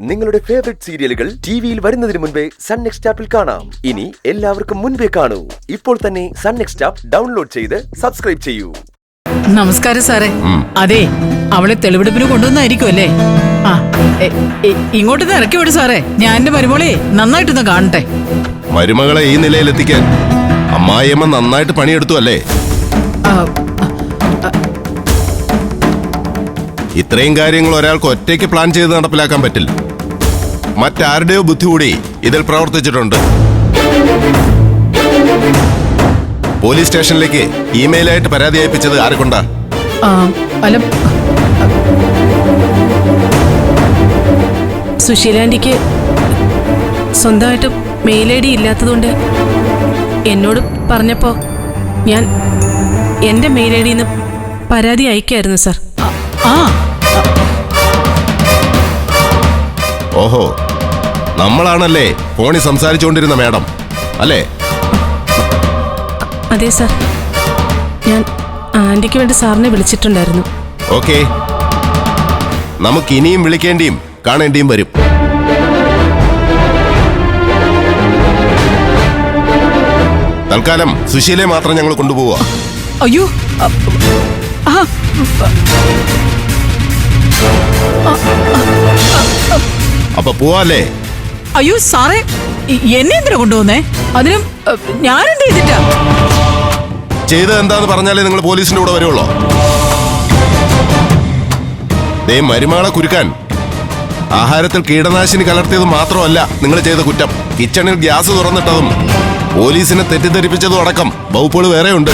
നിങ്ങളുടെ ഫേവറേറ്റ് സീരിയലുകൾ ടിവിയിൽ വരുന്നതിന് മുൻപേ സൺ നെക്സ്റ്റ് ആപ്പിൽ കാണാം. ഇനി എല്ലാവർക്കും മുൻപേ കാണൂ. ഇപ്പോൾ തന്നെ സൺ നെക്സ്റ്റ് ആപ്പ് ഡൗൺലോഡ് ചെയ്ത് സബ്സ്ക്രൈബ് ചെയ്യൂ. നമസ്കാരം സാറേ. അതെ, അവളെ തെളിവെടുപ്പിന് കൊണ്ടുവന്നായിരിക്കും അല്ലേ? ആ, ഇങ്ങോട്ട് ഇറക്കി വിടും സാറേ. ഞാൻ എന്റെ മരുമോളെ നന്നായിട്ടൊന്ന് കാണട്ടെ. മരുമകളെ ഈ നിലയിലെത്തിക്കാൻ അമ്മായിയമ്മ നന്നായിട്ട് പണിയെടുത്തു അല്ലേ? ഇത്രയും കാര്യങ്ങൾ ഒരാൾക്ക് ഒറ്റയ്ക്ക് പ്ലാൻ ചെയ്ത് നടപ്പിലാക്കാൻ പറ്റില്ല. മറ്റാരുടെയോ ബുദ്ധി കൂടി ഇതിൽ പ്രവർത്തിച്ചിട്ടുണ്ട്. പോലീസ് സ്റ്റേഷനിലേക്ക് ഇമെയിലായിട്ട് പരാതി അയപ്പിച്ചത് ആരെ കൊണ്ടാ? സുശീലാന്റിക്ക് സ്വന്തമായിട്ട് മെയിൽ ഐ ഡി ഇല്ലാത്തതുകൊണ്ട് എന്നോട് പറഞ്ഞപ്പോ ഞാൻ എന്റെ മെയിൽ ഐ ഡിന്ന് പരാതി അയക്കായിരുന്നു സാർ. ഓഹോ, നമ്മളാണല്ലേ ഫോണിൽ സംസാരിച്ചുകൊണ്ടിരുന്ന മാഡം അല്ലേ? അതെ സാർ, ഞാൻ ആന്റിക്ക് വേണ്ടി സാറിനെ വിളിച്ചിട്ടുണ്ടായിരുന്നു. ഓക്കെ, നമുക്ക് ഇനിയും വിളിക്കേണ്ടിയും കാണേണ്ടിയും വരും. തൽക്കാലം സുശീലയെ മാത്രം ഞങ്ങൾ കൊണ്ടുപോവാ. അയ്യോ, അപ്പൊ പോവാല്ലേ? അയ്യോ സാറേ, എന്നെ എന്തിനാ കൊണ്ടുവന്നേ? അതിനും ഞാനെന്ത് ചെയ്തിട്ടാ? ചെയ്തത് എന്താന്ന് പറഞ്ഞാലേ നിങ്ങൾ പോലീസിന്റെ കൂടെ വരുള്ളൂ. ദേ, മരുമകളെ കുരുക്കാൻ ആഹാരത്തിൽ കീടനാശിനി കലർത്തിയത് മാത്രമല്ല നിങ്ങൾ ചെയ്ത കുറ്റം. കിച്ചണിൽ ഗ്യാസ് തുറന്നിട്ടതും പോലീസിനെ തെറ്റിദ്ധരിപ്പിച്ചതും അടക്കം വകുപ്പുകൾ വേറെയുണ്ട്.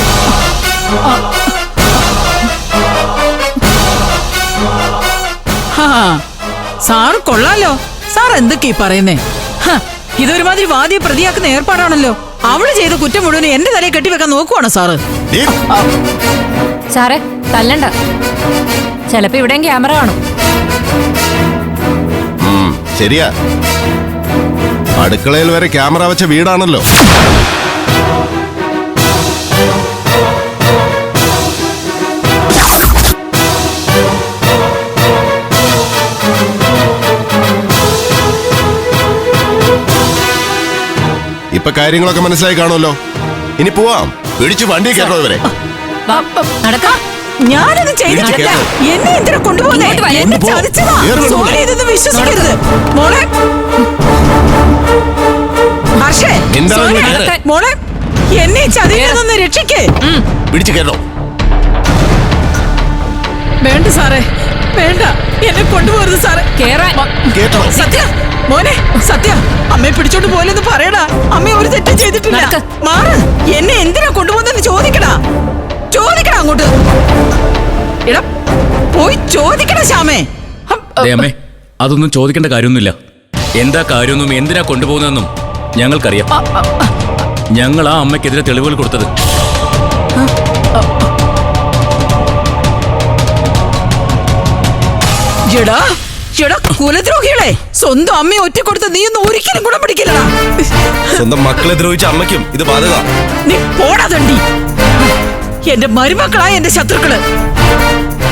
സാറ് കൊള്ളാലോ. സാർ എന്തൊക്കെയാ പറയുന്നേ? ഇതൊരുമാതിരി വാദിയെ പ്രതിയാക്കുന്ന ഏർപ്പാടാണല്ലോ. അവള് ചെയ്ത കുറ്റം മുഴുവൻ എന്റെ തലയിൽ കെട്ടിവെക്കാൻ നോക്കുവാണോ സാറ്? സാറേ, തല്ലണ്ട. ചിലപ്പോ ഇവിടെ ക്യാമറ കാണും. ശരിയാ, അടുക്കളയിൽ വരെ ക്യാമറ വെച്ച വീടാണല്ലോ. ഇപ്പൊ കാര്യങ്ങളൊക്കെ മനസ്സിലായി കാണുമല്ലോ. ഇനി പോവാം. പിടിച്ചു വണ്ടി കയറോ ഇവരെ. ഞാനത് ചെയ്തിട്ടില്ല. എന്നെ എന്തിനാ കൊണ്ടുപോകുന്നേ? എന്നെ ചതിച്ചതാ. സോറി, ഇതൊന്നും വിശ്വസിക്കരുത്. മോളെ ഹർഷേ, മോളെ എന്നെ ചതിക്കുന്നൊന്ന് രക്ഷിക്കേ. പിടിച്ചു കയറോ. വേണ്ട സാറേ, വേണ്ട, എന്നെ കൊണ്ടുപോകരുത് സാറേ. സത്യ മോനെ, സത്യ അമ്മയെ പിടിച്ചോണ്ട് പോലെന്ന് പറയടാ. അമ്മ ഒരു തെറ്റും ചെയ്തിട്ടില്ല. മാറ്. എന്നെ എന്തിനാ കൊണ്ടുപോകുന്നെന്ന് ചോദിക്കടാ. ചോദിക്കടാ അങ്ങോട്ട്. എടാ, പോയി ചോദിക്കടാ ശ്യാമേ. അമ്മേ, അതൊന്നും ചോദിക്കേണ്ട കാര്യമൊന്നുമില്ല. എന്താ കാര്യമൊന്നും എന്തിനാ കൊണ്ടുപോകുന്നതെന്നും ഞങ്ങൾക്കറിയാം. ഞങ്ങൾ ആ അമ്മയ്ക്കെതിരെ തെളിവുകൾ കൊടുത്തത്. എടാ കുലദ്രോഹികളെ, സ്വന്തം അമ്മയെ ഒറ്റ കൊടുത്ത് നീ ഒന്നും ഒരിക്കലും ഗുണം പിടിക്കില്ലടാ. സ്വന്തം മക്കളെ ദ്രോഹിച്ച അമ്മയ്ക്കും ഇത് ബാധക. നീ പോടാ തണ്ടി. എന്റെ മരുമക്കളായ എന്റെ ശത്രുക്കള്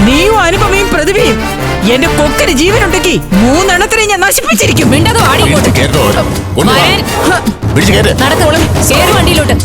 നീയും അനുപമയും പ്രതിഭയും എന്റെ കൊക്കിന് ജീവനുണ്ടെങ്കിൽ 3 എണ്ണത്തിനെ ഞാൻ നശിപ്പിച്ചിരിക്കും. വണ്ടിയിലോട്ട്